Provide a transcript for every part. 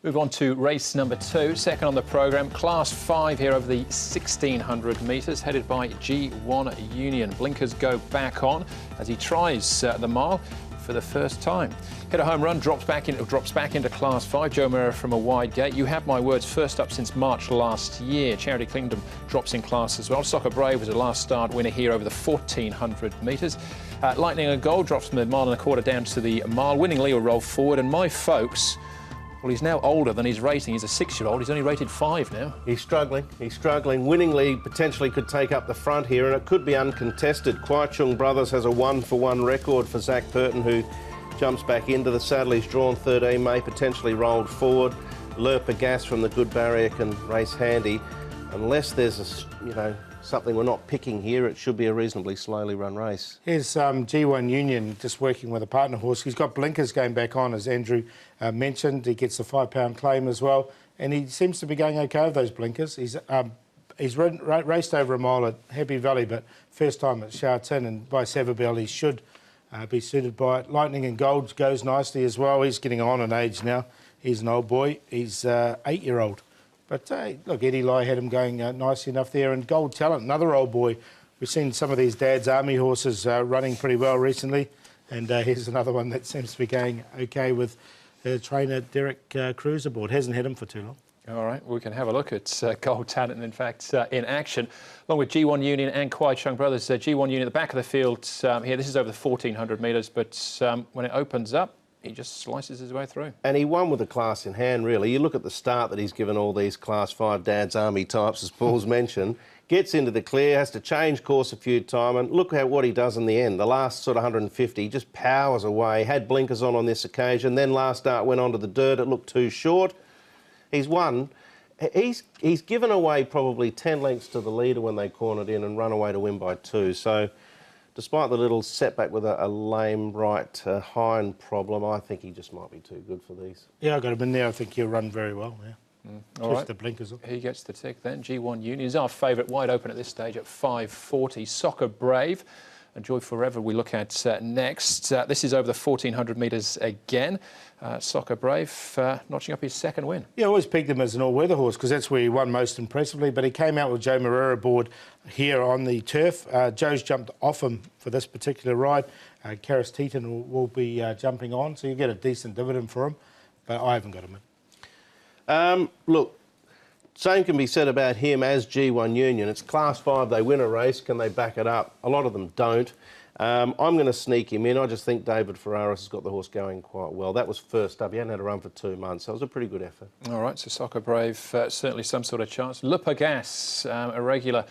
Move on to race number 2, second on the programme. Class 5 here over the 1,600 metres, headed by G1 Union. Blinkers go back on as he tries the mile for the first time. Hit a home run, drops back into Class 5. Joe Murray from a wide gate. You Have My Words, first up since March last year. Charity Kingdom drops in class as well. Soccer Brave was a last start winner here over the 1,400 metres. Lightning and Gold drops from the mile and a quarter down to the mile. Winning Lee will roll forward, and My Folks, well, he's now older than his rating. He's a 6-year-old. He's only rated 5 now. He's struggling. Winning Lee potentially could take up the front here, and it could be uncontested. Kwai Chung Brothers has a 1-for-1 record for Zach Purton, who jumps back into the saddle. He's drawn 13, may potentially rolled forward. Lurper Gas from the good barrier can race handy. Unless there's something we're not picking here, it should be a reasonably slowly run race. Here's G1 Union just working with a partner horse. He's got blinkers going back on, as Andrew mentioned. He gets the £5 claim as well, and he seems to be going okay with those blinkers. He's raced over a mile at Happy Valley, but first time at Sha Tin, and by Savabell he should be suited by it. Lightning and Gold goes nicely as well. He's getting on in age now. He's an old boy. He's 8-year-old. But look, Eddie Lai had him going nicely enough there. And Gold Talent, another old boy. We've seen some of these Dad's Army horses running pretty well recently. And here's another one that seems to be going okay with trainer Derek Cruz aboard. Hasn't had him for too long. All right, we can have a look at Gold Talent, in fact, in action, along with G1 Union and Kwai Chung Brothers. G1 Union at the back of the field here. This is over the 1,400 metres, but when it opens up, he just slices his way through. And he won with a class in hand, really. You look at the start that he's given all these Class 5 Dad's Army types, as Paul's mentioned. Gets into the clear, has to change course a few times, and look at what he does in the end. The last sort of 150, he just powers away. Had blinkers on this occasion. Then last start went onto the dirt. It looked too short. He's won. He's given away probably 10 lengths to the leader when they cornered in and run away to win by 2. So, despite the little setback with a lame right hind problem, I think he just might be too good for these. Yeah, I got him in there. I think he'll run very well. Yeah. All right. The blinkers on. He gets the tick then. G1 Union is our favourite, wide open at this stage at 5.40. Soccer Brave. And Joy Forever we look at next. This is over the 1,400 metres again. Soccer Brave notching up his second win. Yeah, I always picked him as an all-weather horse because that's where he won most impressively, but he came out with Joe Murray aboard here on the turf. Joe's jumped off him for this particular ride. Karis Teaton will be jumping on, so you get a decent dividend for him, but I haven't got him in. Look, same can be said about him as G1 Union. It's Class 5, they win a race, can they back it up? A lot of them don't. I'm going to sneak him in. I just think David Ferraris has got the horse going quite well. That was first up. He hadn't had a run for 2 months, so it was a pretty good effort. All right, so Soccer Brave, certainly some sort of chance. Lurper Gas, a regular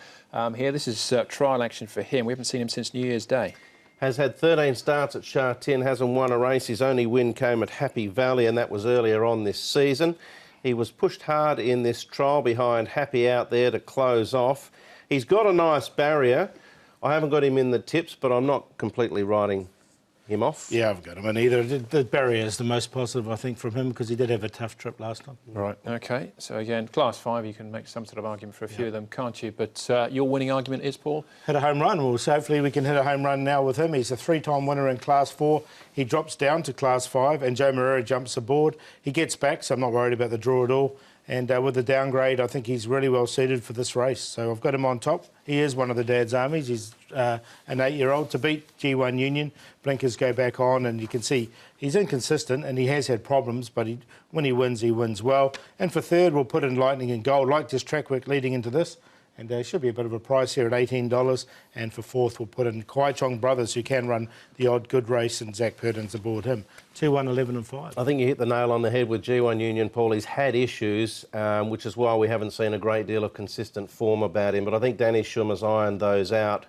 here. This is trial action for him. We haven't seen him since New Year's Day. Has had 13 starts at Sha Tin, hasn't won a race. His only win came at Happy Valley, and that was earlier on this season. He was pushed hard in this trial behind Happy out there to close off. He's got a nice barrier. I haven't got him in the tips, but I'm not completely writing him off. Yeah, I've got him in either. The barrier is the most positive, I think, from him because he did have a tough trip last time. Right, OK. So, again, Class 5, you can make some sort of argument for a few of them, can't you? But your winning argument is, Paul? Hit a home run. Well, so hopefully we can hit a home run now with him. He's a 3-time winner in Class 4. He drops down to Class 5 and Joe Murray jumps aboard. He gets back, so I'm not worried about the draw at all. And with the downgrade, I think he's really well suited for this race. So I've got him on top. He is one of the Dad's Armies. He's an 8-year-old. To beat G1 Union, blinkers go back on, and you can see he's inconsistent and he has had problems, but when he wins well. And for third, we'll put in Lightning and Gold. Like this track work leading into this. And there should be a bit of a price here at $18. And for fourth, we'll put in Kwai Chung Brothers, who can run the odd good race, and Zach Purton's aboard him. 2, 1, 11 and 5. I think you hit the nail on the head with G1 Union, Paul. He's had issues, which is why we haven't seen a great deal of consistent form about him. But I think Danny Schumer's ironed those out.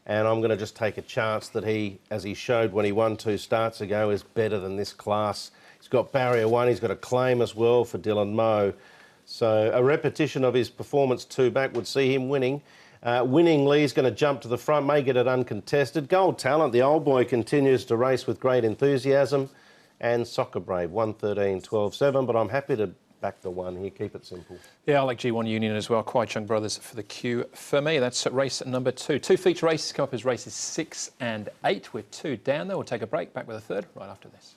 And I'm going to just take a chance that he, as he showed when he won 2 starts ago, is better than this class. He's got barrier 1. He's got a claim as well for Dylan Moe. So a repetition of his performance 2 back would see him winning. Winning Lee's going to jump to the front, may get it uncontested. Gold Talent, the old boy, continues to race with great enthusiasm. And Soccer Brave, 113, 12-7. But I'm happy to back the 1 here. Keep it simple. Yeah, I like G1 Union as well. Kwai Chung Brothers for the queue for me. That's race number 2. 2 feature races come up as races 6 and 8 with 2 down there. We'll take a break. Back with a third right after this.